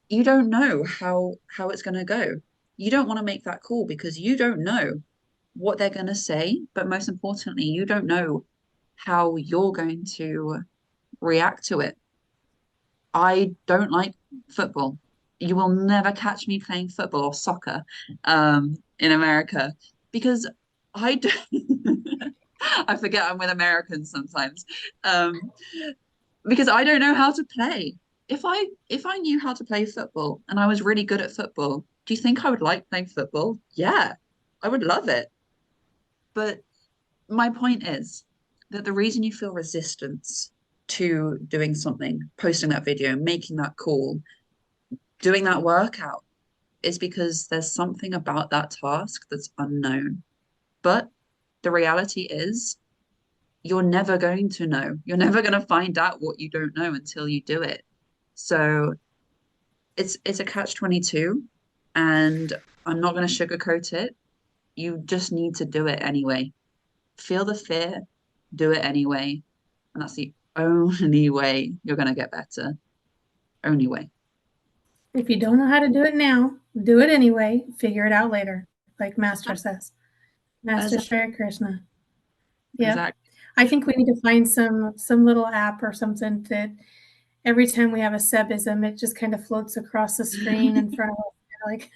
you don't know how it's going to go. You don't want to make that call because you don't know what they're going to say, but most importantly, you don't know how you're going to react to it. I don't like football. You will never catch me playing football or soccer in America because I don't. I forget I'm with Americans sometimes because I don't know how to play. If I knew how to play football and I was really good at football, do you think I would like playing football? Yeah, I would love it. But my point is that the reason you feel resistance to doing something, posting that video, making that call, doing that workout, is because there's something about that task that's unknown. But the reality is, you're never going to know. You're never going to find out what you don't know until you do it. So it's a catch 22, and I'm not going to sugarcoat it. You just need to do it anyway. Feel the fear, do it anyway. And that's the only way you're going to get better. Only way. If you don't know how to do it now, do it anyway. Figure it out later, like Master says. Master Shri Krishna. Yeah. Exactly. I think we need to find some little app or something that every time we have a sebism, it just kind of floats across the screen in front of us. Like,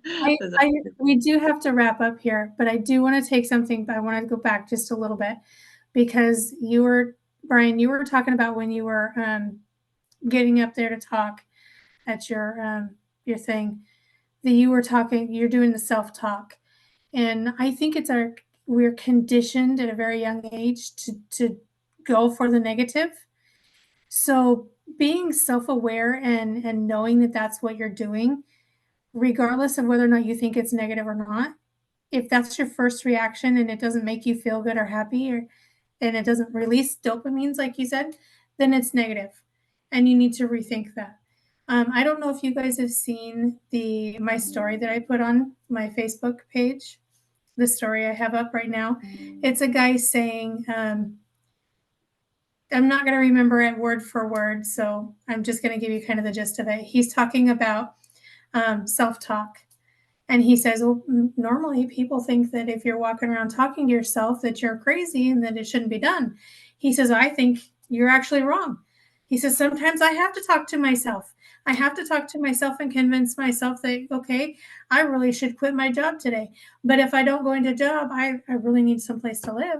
Yeah, exactly. we do have to wrap up here, but I do want to take something. I want to go back just a little bit because Brian, you were talking about when you were getting up there to talk at your thing that you're doing the self talk, and I think we're conditioned at a very young age to go for the negative. So being self-aware and knowing that that's what you're doing, regardless of whether or not you think it's negative or not, if that's your first reaction and it doesn't make you feel good or happy, or and it doesn't release dopamines like you said, then it's negative, and you need to rethink that. I don't know if you guys have seen my story that I put on my Facebook page, the story I have up right now. It's a guy saying, I'm not going to remember it word for word, so I'm just going to give you kind of the gist of it. He's talking about self talk. And he says, well, normally people think that if you're walking around talking to yourself that you're crazy and that it shouldn't be done. He says, I think you're actually wrong. He says, sometimes I have to talk to myself. I have to talk to myself and convince myself that, okay, I really should quit my job today. But if I don't go into a job, I really need someplace to live.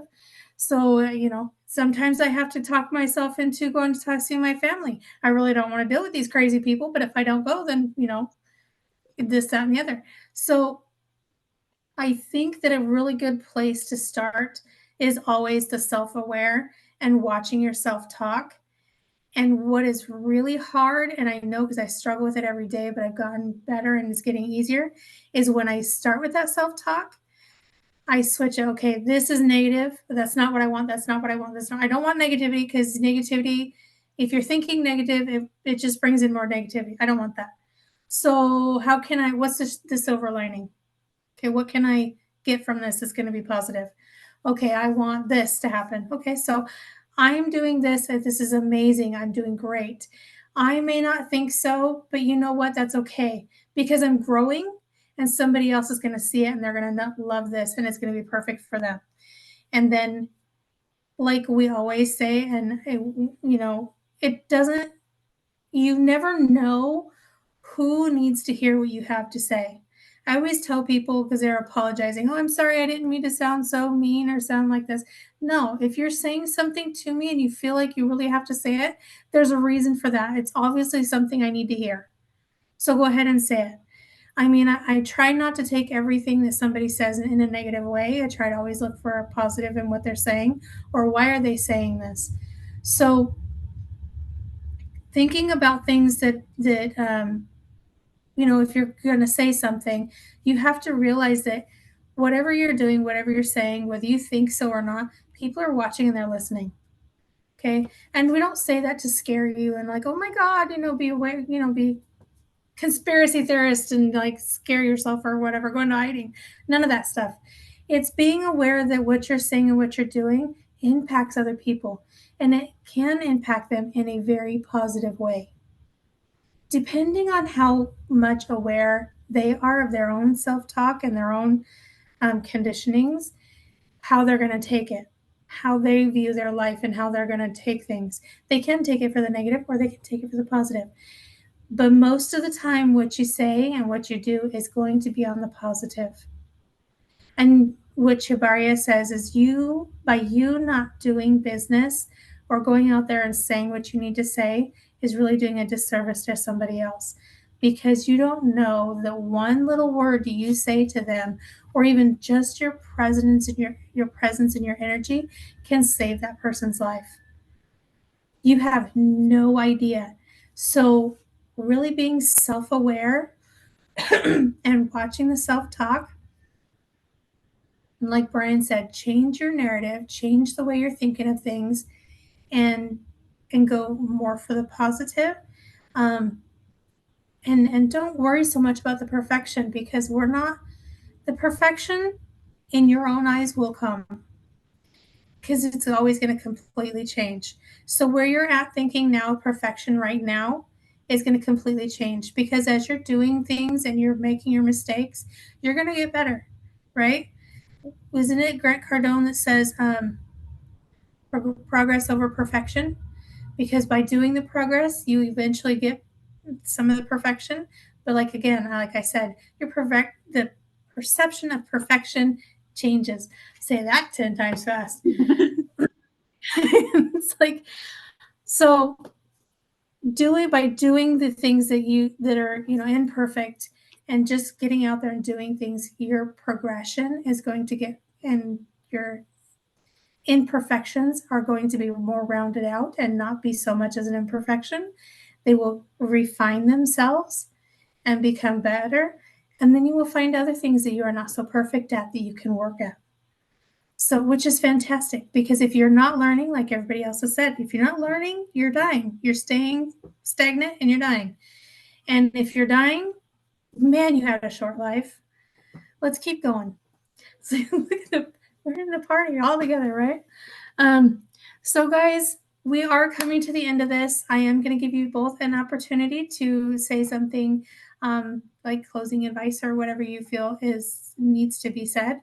So, sometimes I have to talk myself into going to see my family. I really don't want to deal with these crazy people, but if I don't go, then, this, that, and the other. So I think that a really good place to start is always the self aware and watching yourself talk. And what is really hard, and I know because I struggle with it every day, but I've gotten better and it's getting easier, is when I start with that self talk, I switch it. Okay, this is negative. But that's not what I want. That's not what I want. I don't want negativity because negativity, if you're thinking negative, it just brings in more negativity. I don't want that. So what's the silver lining? Okay, what can I get from this that's going to be positive? Okay, I want this to happen. Okay, so I'm doing this. This is amazing. I'm doing great. I may not think so, but you know what? That's okay because I'm growing and somebody else is going to see it and they're going to love this and it's going to be perfect for them. And then, like we always say, and it doesn't, you never know who needs to hear what you have to say. I always tell people because they're apologizing, oh, I'm sorry, I didn't mean to sound so mean or sound like this. No, if you're saying something to me and you feel like you really have to say it, there's a reason for that. It's obviously something I need to hear. So go ahead and say it. I mean, I try not to take everything that somebody says in a negative way. I try to always look for a positive in what they're saying or why are they saying this. So thinking about things if you're going to say something, you have to realize that whatever you're doing, whatever you're saying, whether you think so or not, people are watching and they're listening. Okay. And we don't say that to scare you and like, oh my God, be aware, be conspiracy theorist and like scare yourself or whatever, go into hiding. None of that stuff. It's being aware that what you're saying and what you're doing impacts other people and it can impact them in a very positive way depending on how much aware they are of their own self talk and their own conditionings, how they're going to take it, how they view their life, and how they're going to take things. They can take it for the negative or they can take it for the positive. But most of the time, what you say and what you do is going to be on the positive. And what Chabaria says is by you not doing business or going out there and saying what you need to say is really doing a disservice to somebody else because you don't know that one little word you say to them or even just your presence and your presence and your energy can save that person's life. You have no idea. So really being self-aware and watching the self-talk, and like Brian said, change your narrative, change the way you're thinking of things, and go more for the positive. Um, and don't worry so much about the perfection because the perfection in your own eyes will come because it's always going to completely change. So where you're at thinking now perfection right now is going to completely change because as you're doing things and you're making your mistakes, you're going to get better, right? Wasn't it Grant Cardone that says, progress over perfection, because by doing the progress, you eventually get some of the perfection. But like again, like I said, the perception of perfection changes. Say that 10 times fast. It's like, so by doing the things that are imperfect, and just getting out there and doing things, your progression is going to get, and your imperfections are going to be more rounded out and not be so much as an imperfection. They will refine themselves and become better. And then you will find other things that you are not so perfect at that you can work at. So, which is fantastic, because if you're not learning, like everybody else has said, if you're not learning, you're dying. You're staying stagnant and you're dying. And if you're dying, man, you had a short life. Let's keep going. So we're in the party all together, right? So, guys, we are coming to the end of this. I am going to give you both an opportunity to say something, like closing advice or whatever you feel needs to be said.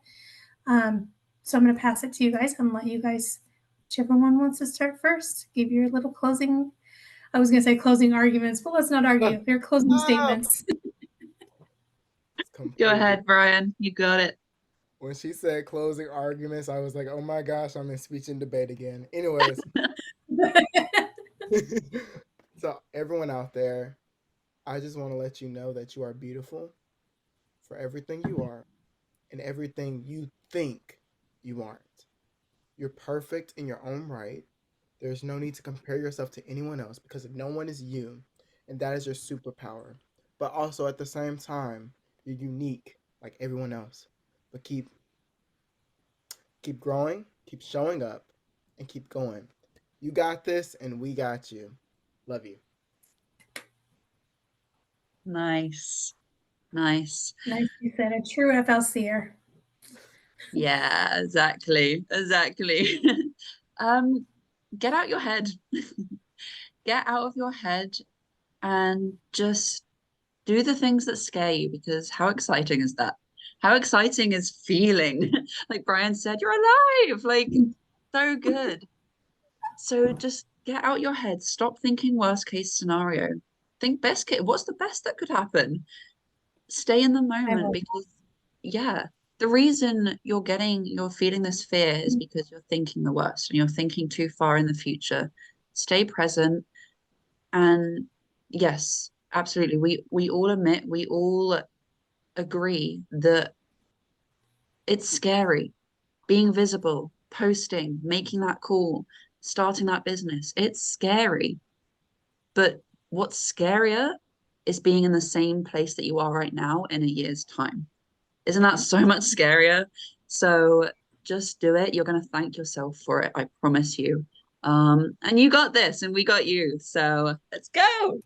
So I'm going to pass it to you guys and let you guys, whichever one wants to start first, give your little closing. I was going to say closing arguments, but let's not argue. They're closing statements. Go ahead, Brian. You got it. When she said closing arguments, I was like, oh my gosh, I'm in speech and debate again. Anyways. So everyone out there, I just want to let you know that you are beautiful for everything you are and everything you think you aren't. You're perfect in your own right. There's no need to compare yourself to anyone else, because no one is you, and that is your superpower. But also at the same time, you're unique like everyone else. But keep growing, keep showing up, and keep going. You got this, and we got you. Love you. Nice. Nice. Nice, you said a true FLCer. Yeah, exactly. Exactly. Get out your head. Get out of your head and just do the things that scare you, because how exciting is that? How exciting is feeling, like Brian said, you're alive, like so good. So just get out your head, stop thinking worst case scenario. Think best case, what's the best that could happen? Stay in the moment, because yeah, the reason you're feeling this fear is because you're thinking the worst and you're thinking too far in the future. Stay present. And yes, absolutely. We all admit, we all agree that it's scary being visible, posting, making that call, starting that business. It's scary. But what's scarier is being in the same place that you are right now in a year's time. Isn't that so much scarier? So just do it. You're going to thank yourself for it. I promise you. And you got this and we got you. So let's go.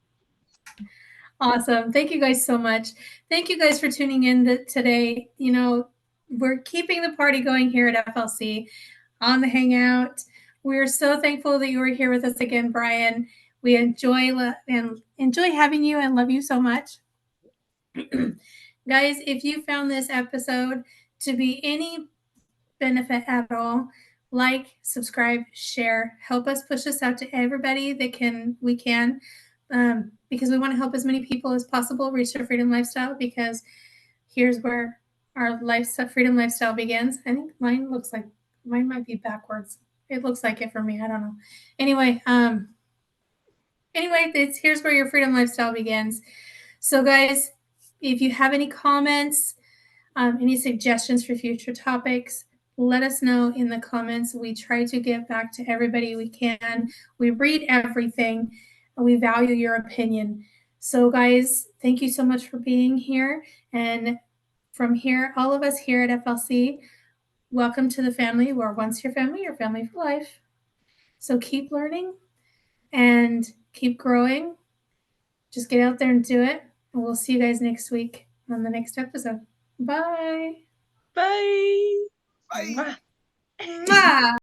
Awesome. Thank you guys so much. Thank you guys for tuning in today. We're keeping the party going here at FLC on the Hangout. We're so thankful that you were here with us again, Brian. We enjoy having you and love you so much. Guys, if you found this episode to be any benefit at all, like, subscribe, share, help us push this out to everybody that we can, because we want to help as many people as possible reach their freedom lifestyle, because here's where our freedom lifestyle begins. I think mine might be backwards. It looks like it for me. I don't know. Anyway, here's where your freedom lifestyle begins. So guys, if you have any comments, any suggestions for future topics, let us know in the comments. We try to get back to everybody we can. We read everything. We value your opinion. So guys, thank you so much for being here. And from here, all of us here at FLC, welcome to the family. Where once your family for life. So keep learning and keep growing. Just get out there and do it. And we'll see you guys next week on the next episode. Bye. Bye. Bye. Mwah.